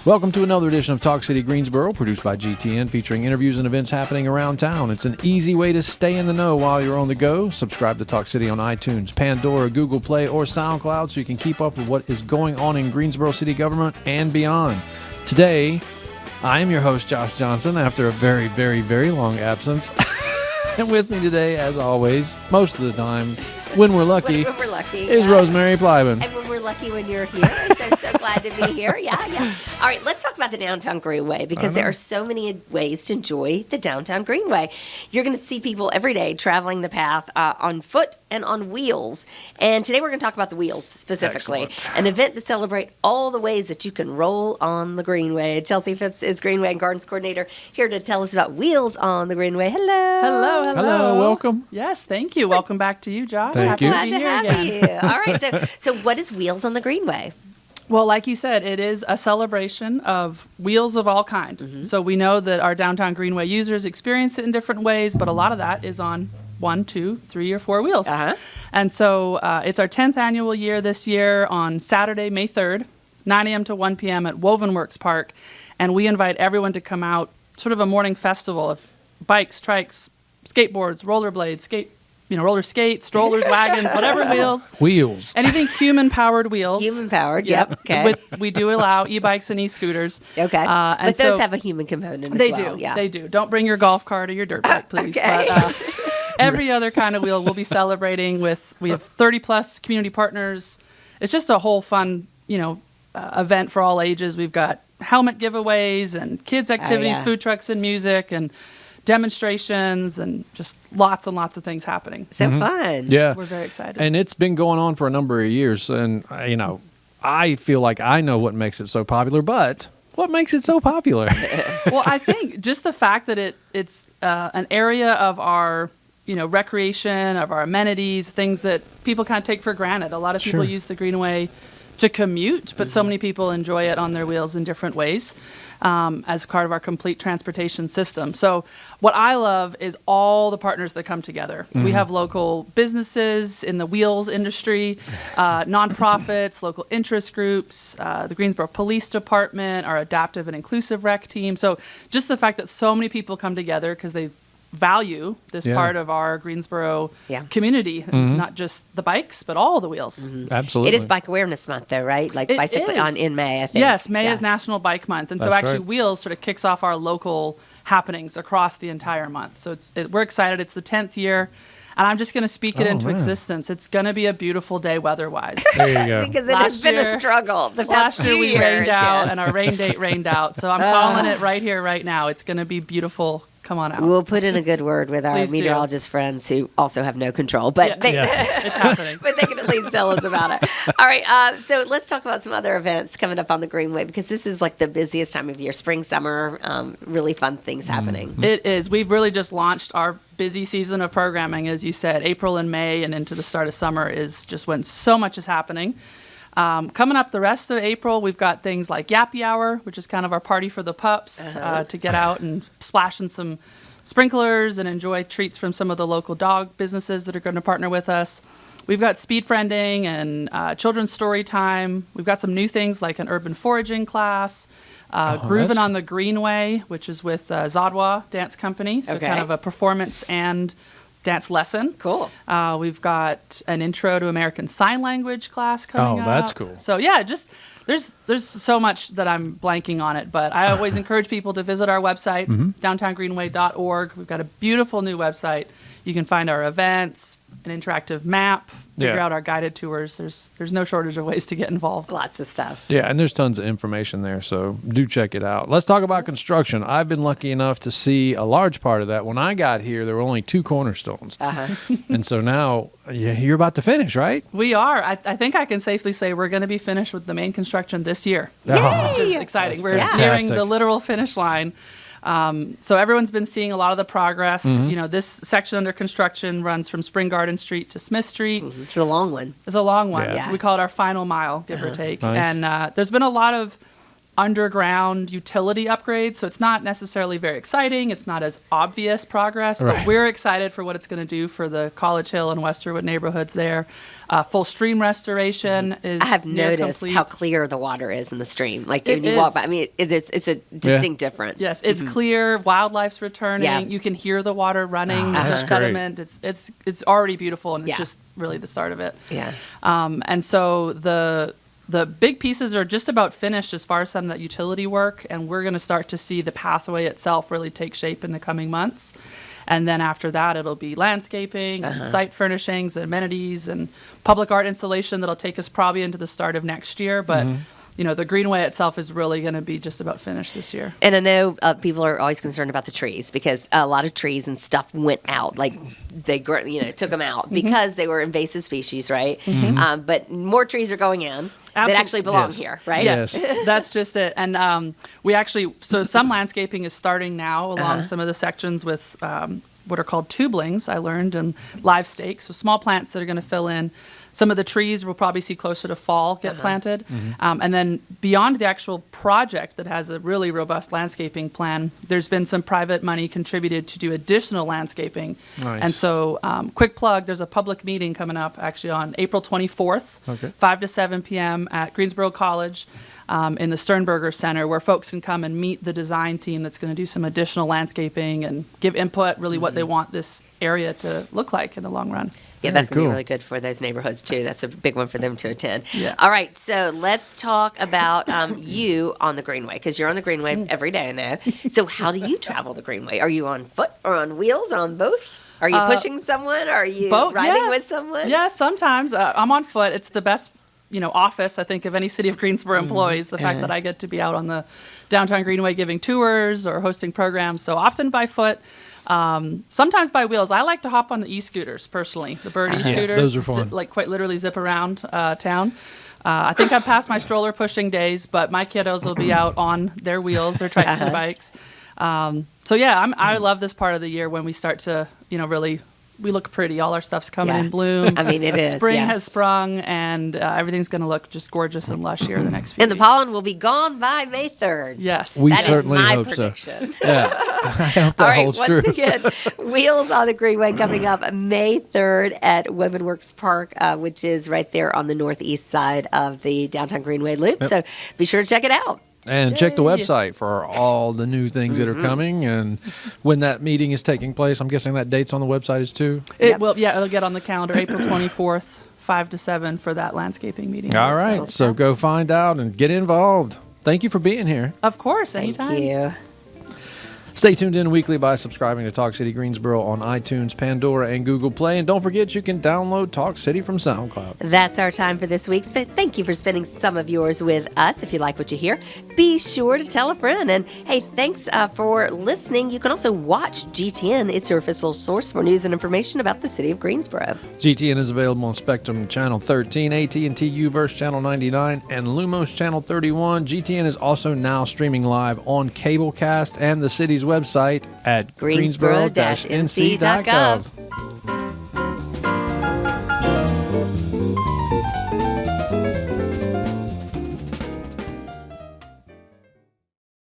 Welcome to another edition of Talk City Greensboro, produced by GTN, featuring interviews and events happening around town. It's an easy way to stay in the know while you're on the go. Subscribe to Talk City on iTunes, Pandora, Google Play, or SoundCloud so you can keep up with what is going on in Greensboro city government and beyond. Today, I am your host, Josh Johnson, after a very, very, very long absence. And with me today, as always, most of the time, when we're lucky, is Rosemary Plyman. And when we're lucky when you're here. So glad to be here. Yeah. All right, let's talk about the Downtown Greenway because there are so many ways to enjoy the Downtown Greenway. You're going to see people every day traveling the path on foot and on wheels. And today we're going to talk about the wheels specifically. Excellent. An event to celebrate all the ways that you can roll on the Greenway. Chelsea Phipps is Greenway and Gardens Coordinator here to tell us about wheels on the Greenway. Hello, welcome. Yes, thank you. Welcome back to you, Josh. Thank you. Glad to have you. All right, so what is Wheels on the Greenway? Well, like you said, it is a celebration of wheels of all kind. Mm-hmm. So we know that our Downtown Greenway users experience it in different ways, but a lot of that is on 1, 2, 3, or 4 wheels. Uh-huh. And so it's our 10th annual year this year on Saturday, May 3rd, 9 a.m. to 1 p.m. at Wovenworks Park. And we invite everyone to come out, sort of a morning festival of bikes, trikes, skateboards, rollerblades, roller skates, strollers, wagons, whatever wheels. Anything human-powered wheels. Human-powered, yep. Okay. We do allow e-bikes and e-scooters. Okay. But those have a human component as well. They do. Yeah. They do. Don't bring your golf cart or your dirt bike, please. Okay. But every other kind of wheel we'll be celebrating with. We have 30-plus community partners. It's just a whole fun, event for all ages. We've got helmet giveaways and kids activities, food trucks and music, and demonstrations, and just lots and lots of things happening. So fun. Yeah. We're very excited. And it's been going on for a number of years. And, I feel like I know what makes it so popular, but what makes it so popular? Well, I think just the fact that it's an area of our, recreation, of our amenities, things that people kind of take for granted. A lot of people use the Greenway to commute, but so many people enjoy it on their wheels in different ways. As part of our complete transportation system. So what I love is all the partners that come together. Mm-hmm. We have local businesses in the wheels industry, nonprofits, local interest groups, the Greensboro Police Department, our adaptive and inclusive rec team. So just the fact that so many people come together because they value this part of our Greensboro community, not just the bikes, but all the wheels. Mm-hmm. Absolutely. It is Bike Awareness Month, though, right? Like bicycling in May, I think. Yes, May is National Bike Month. And so actually Wheels sort of kicks off our local happenings across the entire month. So we're excited. It's the 10th year. And I'm just going to speak it into existence. It's going to be a beautiful day weather-wise. There you go. Because it has been a struggle the past few years. Last year we rained out, and our rain date rained out. So I'm calling it right here, right now. It's going to be beautiful. Come on out. We'll put in a good word with our meteorologist friends who also have no control, but it's happening. But they can at least tell us about it. All right, so let's talk about some other events coming up on the Greenway because this is like the busiest time of year, spring, summer, really fun things happening. Mm-hmm. It is. We've really just launched our busy season of programming, as you said. April and May and into the start of summer is just when so much is happening. Coming up the rest of April, we've got things like Yappy Hour, which is kind of our party for the pups, to get out and splash in some sprinklers and enjoy treats from some of the local dog businesses that are going to partner with us. We've got speed friending and children's story time. We've got some new things like an urban foraging class, Groovin' on the Greenway, which is with Zodwa Dance Company, so kind of a performance and dance lesson. Cool. We've got an intro to American Sign Language class coming up. Oh, that's cool. So yeah, just there's so much that I'm blanking on it, but I always encourage people to visit our website, downtowngreenway.org. We've got a beautiful new website. You can find our events, an interactive map, figure out our guided tours. There's no shortage of ways to get involved. Lots of stuff. Yeah, and there's tons of information there, so do check it out. Let's talk about construction. I've been lucky enough to see a large part of that. When I got here, there were only 2 cornerstones. And so now you're about to finish, right? We are. I think I can safely say we're going to be finished with the main construction this year, which is exciting. We're nearing the literal finish line. So everyone's been seeing a lot of the progress. This section under construction runs from Spring Garden Street to Smith Street. It's a long one. It's a long one. Yeah. We call it our final mile, give or take. Nice. And there's been a lot of underground utility upgrades, so it's not necessarily very exciting. It's not as obvious progress, Right. but we're excited for what it's going to do for the College Hill and Westerwood neighborhoods there. Full stream restoration is I have near noticed complete. how clear the water is in the stream. Like It when you walk is. by, I mean, it's a distinct difference. Yes, it's clear. Wildlife's returning. Yeah. You can hear the water running. Oh, There's that's sediment. It's already beautiful, and it's Yeah. just really the start of it. Yeah. And so the big pieces are just about finished as far as some of that utility work, and we're going to start to see the pathway itself really take shape in the coming months. And then after that, it'll be landscaping, and site furnishings, and amenities, and public art installation that'll take us probably into the start of next year. But the Greenway itself is really going to be just about finished this year. And I know people are always concerned about the trees because a lot of trees and stuff went out. Like they, took them out because they were invasive species, right? But more trees are going in that actually belong Yes. here, right? Yes. That's just it. And so some landscaping is starting now along some of the sections with what are called tubelings, I learned, and live stakes. So small plants that are going to fill in. Some of the trees we'll probably see closer to fall get planted. And then beyond the actual project that has a really robust landscaping plan, there's been some private money contributed to do additional landscaping. Nice. And so quick plug, there's a public meeting coming up actually on April 24th, 5 to 7 p.m. at Greensboro College. In the Sternberger Center, where folks can come and meet the design team that's going to do some additional landscaping and give input, really what they want this area to look like in the long run. Yeah, that's going to cool. be really good for those neighborhoods, too. That's a big one for them to attend. Yeah. All right, so let's talk about you on the Greenway, because you're on the Greenway every day, I know. So how do you travel the Greenway? Are you on foot or on wheels, on both? Are you pushing someone? Are you riding with someone? Yeah, sometimes. I'm on foot. It's the best office, I think, of any City of Greensboro employees, the fact that I get to be out on the Downtown Greenway giving tours or hosting programs. So often by foot, sometimes by wheels. I like to hop on the e-scooters, personally, the Bird e-scooters. those are fun. Like quite literally zip around town. I think I've passed my stroller pushing days, but my kiddos will be out on their wheels, their trikes and bikes. I love this part of the year when we start to, really, we look pretty. All our stuff's coming in bloom. I mean, it is. Spring yeah. has sprung, and everything's going to look just gorgeous and lush here in the next few And the weeks. pollen will be gone by May 3rd. Yes. We That is certainly my hope prediction. so. Yeah, I hope that All right, holds once true. again, Wheels on the Greenway coming up May 3rd at Womenworks Park, which is right there on the northeast side of the Downtown Greenway Loop. So be sure to check it out. And check the Yay. website for all the new things that are coming and when that meeting is taking place. I'm guessing that date's on the website is too. It'll get on the calendar April 24th, 5 to 7 for that landscaping meeting. All right. So go find out and get involved. Thank you for being here. Of course, Thank anytime. you. Stay tuned in weekly by subscribing to Talk City Greensboro on iTunes, Pandora, and Google Play. And don't forget, you can download Talk City from SoundCloud. That's our time for this week. Thank you for spending some of yours with us. If you like what you hear, be sure to tell a friend. And hey, thanks for listening. You can also watch GTN. It's your official source for news and information about the city of Greensboro. GTN is available on Spectrum Channel 13, AT&T Uverse Channel 99, and Lumos Channel 31. GTN is also now streaming live on Cablecast and the city's website at Greensboro-nc.gov.